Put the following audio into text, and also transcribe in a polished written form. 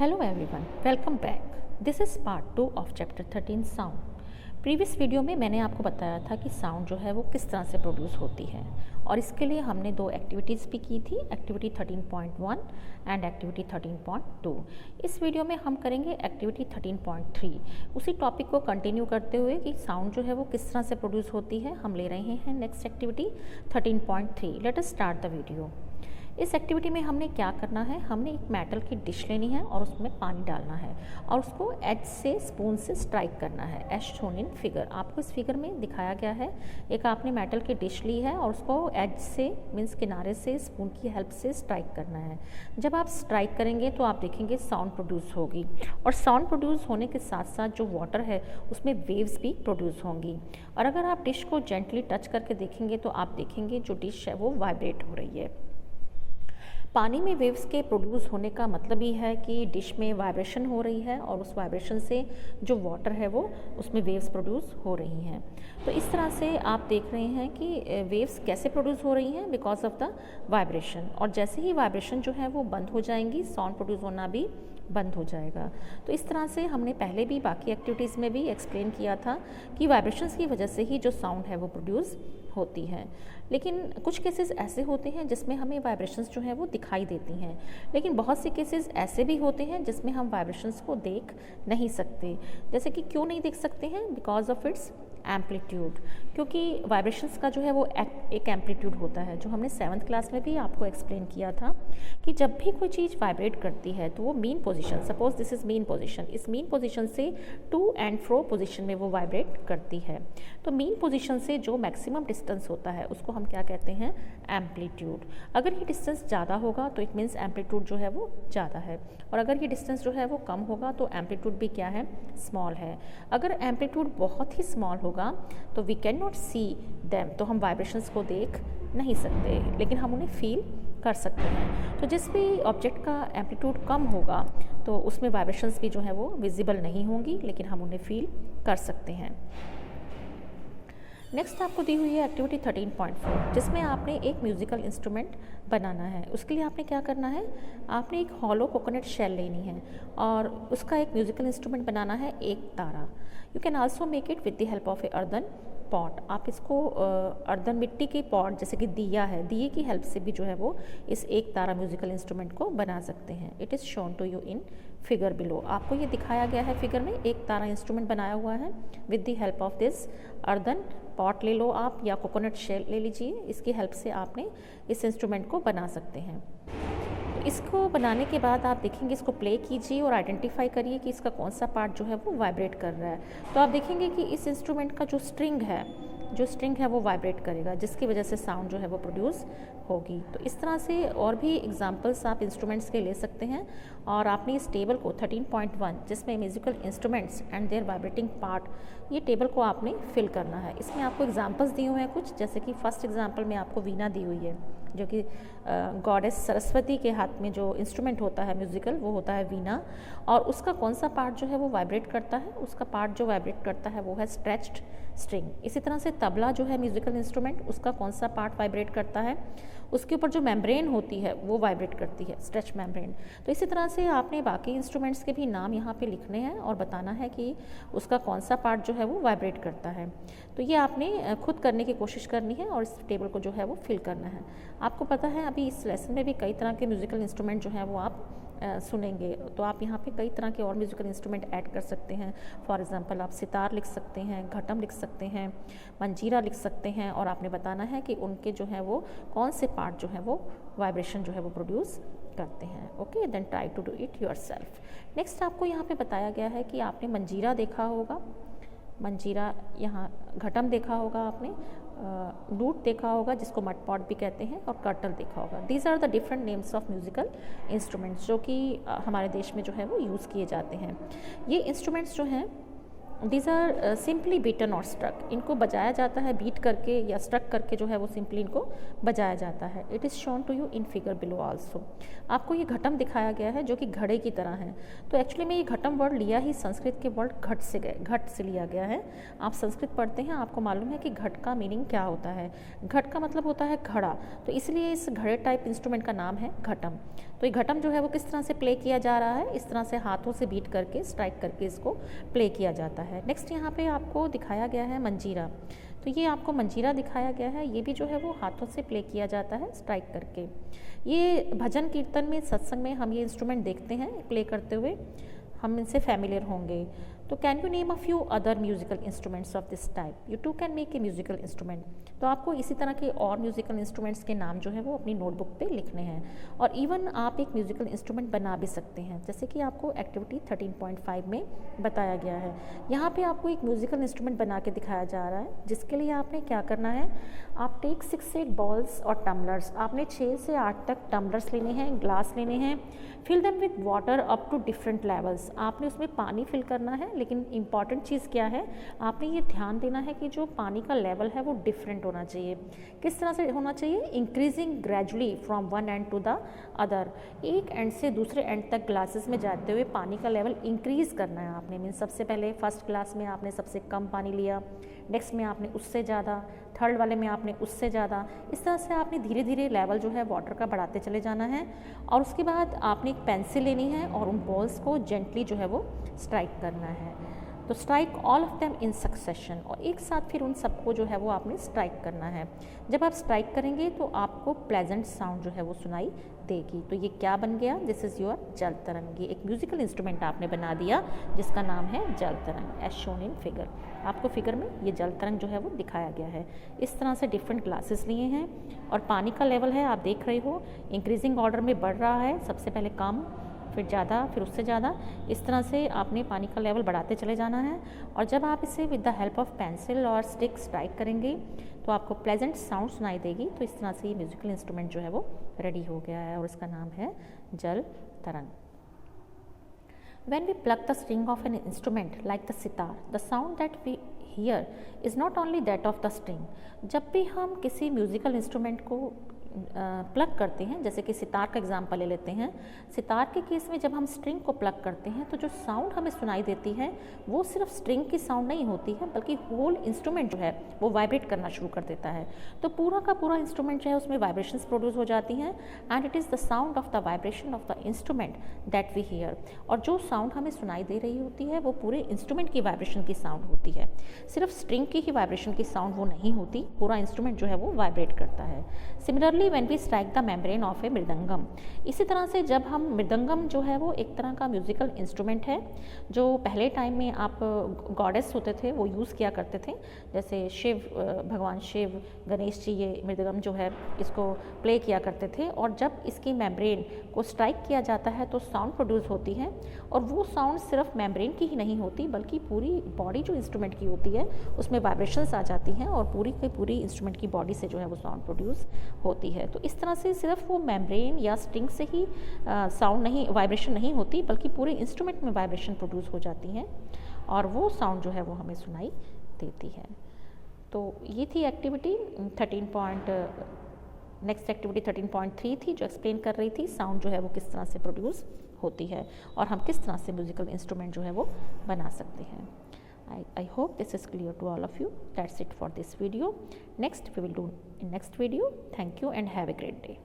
Hello everyone, welcome back. This is part 2 of chapter 13 sound. Previous video में मैंने आपको बताया था कि साउंड जो है वो किस तरह से प्रोड्यूस होती है और इसके लिए हमने दो एक्टिविटीज़ भी की थी, एक्टिविटी 13.1 एंड एक्टिविटी 13.2. इस वीडियो में हम करेंगे एक्टिविटी 13.3. उसी टॉपिक को कंटिन्यू करते हुए कि साउंड जो है वो किस तरह से प्रोड्यूस होती है हम ले रहे हैं next activity 13.3. Let us start the video. इस एक्टिविटी में हमने क्या करना है, हमने एक मेटल की डिश लेनी है और उसमें पानी डालना है और उसको एज से स्पून से स्ट्राइक करना है एज शोन इन फिगर. आपको इस फिगर में दिखाया गया है. एक आपने मेटल की डिश ली है और उसको एज से मीन्स किनारे से स्पून की हेल्प से स्ट्राइक करना है. जब आप स्ट्राइक करेंगे तो आप देखेंगे साउंड प्रोड्यूस होगी और साउंड प्रोड्यूस होने के साथ साथ जो वाटर है उसमें वेव्स भी प्रोड्यूस होंगी. और अगर आप डिश को जेंटली टच करके देखेंगे तो आप देखेंगे जो डिश है वो वाइब्रेट हो रही है. पानी में वेव्स के प्रोड्यूस होने का मतलब ही है कि डिश में वाइब्रेशन हो रही है और उस वाइब्रेशन से जो वाटर है वो उसमें वेव्स प्रोड्यूस हो रही हैं. तो इस तरह से आप देख रहे हैं कि वेव्स कैसे प्रोड्यूस हो रही हैं बिकॉज ऑफ द वाइब्रेशन. और जैसे ही वाइब्रेशन जो है वो बंद हो जाएंगी साउंड प्रोड्यूस होना भी बंद हो जाएगा. तो इस तरह से हमने पहले भी बाकी एक्टिविटीज़ में भी एक्सप्लेन किया था कि वाइब्रेशंस की वजह से ही जो साउंड है वो प्रोड्यूस होती है. लेकिन कुछ केसेस ऐसे होते हैं जिसमें हमें वाइब्रेशंस जो है वो दिखाई देती हैं, लेकिन बहुत से केसेस ऐसे भी होते हैं जिसमें हम वाइब्रेशंस को देख नहीं सकते. जैसे कि क्यों नहीं देख सकते हैं, बिकॉज ऑफ इट्स एम्पलीट्यूड. क्योंकि वाइब्रेशंस का जो है वो एक एम्पलीट्यूड होता है जो हमने 7th क्लास में भी आपको एक्सप्लेन किया था कि जब भी कोई चीज़ वाइब्रेट करती है तो वो mean position, suppose this is mean position, इस मीन पोजीशन से टू एंड फ्रो पोजीशन में वो वाइब्रेट करती है. तो मीन पोजीशन से जो मैक्सिमम डिस्टेंस होता है उसको हम क्या कहते हैं, एम्पलीट्यूड. अगर ये डिस्टेंस ज़्यादा होगा तो इट मीन्स एम्पलीट्यूड जो है वो ज़्यादा है और अगर ये डिस्टेंस जो है वो कम होगा तो एम्पलीट्यूड भी क्या है, स्मॉल है. अगर एम्पलीट्यूड बहुत ही स्मॉल होगा तो we can not see them, तो हम वाइब्रेशंस को देख नहीं सकते लेकिन हम उन्हें फील कर सकते हैं. तो जिस भी ऑब्जेक्ट का एम्पलीट्यूड कम होगा तो उसमें वाइब्रेशंस भी जो है वो विजिबल नहीं होंगी लेकिन हम उन्हें फील कर सकते हैं. नेक्स्ट आपको दी हुई है एक्टिविटी 13.4 जिसमें आपने एक म्यूज़िकल इंस्ट्रूमेंट बनाना है. उसके लिए आपने क्या करना है, आपने एक हॉलो कोकोनट शेल लेनी है और उसका एक म्यूज़िकल इंस्ट्रूमेंट बनाना है एक तारा. You can also make it with the help of a earthen pot. आप इसको अर्दन मिट्टी के पॉट जैसे कि दिया है, दिए की हेल्प से भी जो है वो इस एक तारा म्यूज़िकल इंस्ट्रूमेंट को बना सकते हैं. It is shown to you in figure below. आपको ये दिखाया गया है फिगर में, एक तारा इंस्ट्रूमेंट बनाया हुआ है with the help of this earthen pot ले लो आप या कोकोनट शेल ले लीजिए. इसकी हेल्प से आपने इस इंस्ट्रूमेंट को बना सकते हैं. तो इसको बनाने के बाद आप देखेंगे, इसको प्ले कीजिए और आइडेंटिफाई करिए कि इसका कौन सा पार्ट जो है वो वाइब्रेट कर रहा है. तो आप देखेंगे कि इस इंस्ट्रूमेंट का जो स्ट्रिंग है वो वाइब्रेट करेगा जिसकी वजह से साउंड जो है वो प्रोड्यूस होगी. तो इस तरह से और भी एग्जांपल्स आप इंस्ट्रूमेंट्स के ले सकते हैं. और आपने इस टेबल को 13.1 जिसमें musical instruments and their vibrating part, ये टेबल को आपने फिल करना है. इसमें आपको एग्जांपल्स दिए हुए हैं कुछ, जैसे कि फर्स्ट एग्जांपल में आपको वीणा दी हुई है जो कि गॉडेस सरस्वती के हाथ में जो इंस्ट्रूमेंट होता है म्यूजिकल वो होता है वीणा. और उसका कौन सा पार्ट जो है वो वाइब्रेट करता है, उसका पार्ट जो वाइब्रेट करता है वो है स्ट्रेच्ड स्ट्रिंग. इसी तरह से तबला जो है म्यूजिकल इंस्ट्रूमेंट, उसका कौन सा पार्ट वाइब्रेट करता है, उसके ऊपर जो मेम्ब्रेन होती है वो वाइब्रेट करती है, स्ट्रेच मेम्ब्रेन. तो इसी तरह से आपने बाकी इंस्ट्रूमेंट्स के भी नाम यहाँ पे लिखने हैं और बताना है कि उसका कौन सा पार्ट जो है वो वाइब्रेट करता है. तो ये आपने खुद करने की कोशिश करनी है और इस टेबल को जो है वो फिल करना है. आपको पता है अभी इस लेसन में भी कई तरह के म्यूजिकल इंस्ट्रूमेंट जो हैं वो आप सुनेंगे, तो आप यहाँ पे कई तरह के और म्यूजिकल इंस्ट्रूमेंट ऐड कर सकते हैं. फॉर एग्जांपल आप सितार लिख सकते हैं, घटम लिख सकते हैं, मंजीरा लिख सकते हैं और आपने बताना है कि उनके जो है वो कौन से पार्ट जो है वो वाइब्रेशन जो है वो प्रोड्यूस करते हैं. Okay, then try to do it yourself. Next आपको यहाँ पे बताया गया है कि आपने मंजीरा देखा होगा, मंजीरा, यहाँ घटम देखा होगा आपने, लूट देखा होगा जिसको मट पॉट भी कहते हैं, और कर्टल देखा होगा. These are the different names of musical instruments जो कि हमारे देश में जो है वो यूज़ किए जाते हैं. ये इंस्ट्रूमेंट्स जो हैं दीज आर सिंपली बीटन और स्ट्रक. इनको बजाया जाता है बीट करके या स्ट्रक करके जो है वो सिंपली इनको बजाया जाता है. It is shown to you in figure below also. आपको ये घटम दिखाया गया है जो कि घड़े की तरह है. तो एक्चुअली में ये घटम वर्ड लिया ही संस्कृत के वर्ड घट से लिया गया है. आप संस्कृत पढ़ते हैं, आपको मालूम है कि घट का मीनिंग क्या होता है. घट का मतलब होता है घड़ा, तो इसलिए इस घड़े टाइप इंस्ट्रूमेंट का नाम है घटम. तो ये घटम जो है वो किस तरह से प्ले किया जा रहा है, इस तरह से हाथों से बीट करके, स्ट्राइक करके इसको प्ले किया जाता है। नेक्स्ट यहाँ पे आपको दिखाया गया है मंजीरा। तो ये आपको मंजीरा दिखाया गया है, ये भी जो है वो हाथों से प्ले किया जाता है स्ट्राइक करके। ये भजन कीर्तन में, सत्संग में हम ये इंस्ट्रूमेंट देखते हैं प्ले करते हुए, हम इनसे फैमिलियर होंगे। तो can you name a few other musical instruments of this type, you too can make a musical instrument. तो आपको इसी तरह के और म्यूजिकल इंस्ट्रूमेंट्स के नाम जो है वो अपनी नोटबुक पे लिखने हैं, और इवन आप एक म्यूजिकल इंस्ट्रूमेंट बना भी सकते हैं, जैसे कि आपको एक्टिविटी 13.5 में बताया गया है। यहाँ पे आपको एक म्यूजिकल इंस्ट्रूमेंट बना के दिखाया जा रहा है, जिसके लिए आपने क्या करना है, आप टेक 6 से 8 बॉल्स और टम्बलर्स, आपने 6 से 8 तक टम्बलर्स लेने हैं, ग्लास लेने हैं, fill them with water up to different levels. आपने उसमें पानी फिल करना है, लेकिन इम्पॉर्टेंट चीज़ क्या है, आपने ये ध्यान देना है कि जो पानी का लेवल है वो डिफरेंट होना चाहिए। किस तरह से होना चाहिए, increasing gradually from one end to the other, एक एंड से दूसरे एंड तक ग्लासेस में जाते हुए पानी का लेवल इंक्रीज़ करना है आपने। मीन सबसे पहले फर्स्ट ग्लास में आपने सबसे कम पानी लिया, नेक्स्ट में आपने उससे ज़्यादा, थर्ड वाले में आपने उससे ज़्यादा, इस तरह से आपने धीरे धीरे लेवल जो है वाटर का बढ़ाते चले जाना है। और उसके बाद आपने एक पेंसिल लेनी है और उन बॉल्स को जेंटली जो है वो स्ट्राइक करना है। तो strike all of them in succession, और एक साथ फिर उन सबको जो है वो आपने स्ट्राइक करना है। जब आप स्ट्राइक करेंगे तो आपको प्लेजेंट साउंड जो है वो सुनाई देगी। तो ये क्या बन गया, दिस इज़ योर जल तरंग। ये एक म्यूजिकल इंस्ट्रूमेंट आपने बना दिया जिसका नाम है जल तरंग, एज शोन इन फिगर। आपको फिगर में ये जल तरंग जो है वो दिखाया गया है। इस तरह से डिफरेंट ग्लासेस लिए हैं, और पानी का लेवल है, आप देख रहे हो इंक्रीजिंग ऑर्डर में बढ़ रहा है, सबसे पहले कम, फिर ज़्यादा, फिर उससे ज़्यादा, इस तरह से आपने पानी का लेवल बढ़ाते चले जाना है। और जब आप इसे with the help of pencil और स्टिक स्ट्राइक करेंगे तो आपको प्लेजेंट साउंड सुनाई देगी। तो इस तरह से ये म्यूजिकल इंस्ट्रूमेंट जो है वो रेडी हो गया है, और इसका नाम है जल तरंग। When we pluck the string of an instrument like the sitar, the sound that we hear is not only that of the string. जब भी हम किसी म्यूजिकल इंस्ट्रूमेंट को प्लग करते हैं, जैसे कि सितार का एग्जांपल ले लेते हैं, सितार के केस में जब हम स्ट्रिंग को प्लग करते हैं तो जो साउंड हमें सुनाई देती है वो सिर्फ स्ट्रिंग की साउंड नहीं होती है, बल्कि होल इंस्ट्रूमेंट जो है वो वाइब्रेट करना शुरू कर देता है। तो पूरा का पूरा इंस्ट्रूमेंट जो है उसमें वाइब्रेशंस प्रोड्यूस हो जाती हैं, and it is the sound of the vibration of the instrument that we hear. और जो साउंड हमें सुनाई दे रही होती है वो पूरे इंस्ट्रूमेंट की वाइब्रेशन की साउंड होती है, सिर्फ स्ट्रिंग की ही वाइब्रेशन की साउंड वो नहीं होती, पूरा इंस्ट्रूमेंट जो है वो वाइब्रेट करता है। Similarly when we strike the membrane of a mridangam, इसी तरह से जब हम मृदंगम जो है वो एक तरह का म्यूजिकल इंस्ट्रूमेंट है जो पहले टाइम में आप गॉडेस होते थे वो यूज़ किया करते थे, जैसे शिव, भगवान शिव, गणेश जी ये मृदंगम जो है इसको प्ले किया करते थे। और जब इसकी मेम्ब्रेन को स्ट्राइक किया जाता है तो साउंड प्रोड्यूस होती है, और वो साउंड सिर्फ मेम्ब्रेन की ही नहीं होती बल्कि पूरी बॉडी जो इंस्ट्रूमेंट की होती है उसमें वाइब्रेशंस आ जाती हैं, और पूरी की पूरी इंस्ट्रूमेंट की बॉडी से जो है वो साउंड प्रोड्यूस होती है। तो इस तरह से सिर्फ वो मेम्ब्रेन या स्ट्रिंग से ही साउंड नहीं, वाइब्रेशन नहीं होती, बल्कि पूरे इंस्ट्रूमेंट में वाइब्रेशन प्रोड्यूस हो जाती हैं, और वो साउंड जो है वो हमें सुनाई देती है। तो ये थी एक्टिविटी 13.3 थी, जो एक्सप्लेन कर रही थी साउंड जो है वो किस तरह से प्रोड्यूस होती है और हम किस तरह से म्यूजिकल इंस्ट्रूमेंट जो है वो बना सकते हैं। I hope this is clear to all of you. That's it for this video. Next we will do in next video. Thank you and have a great day.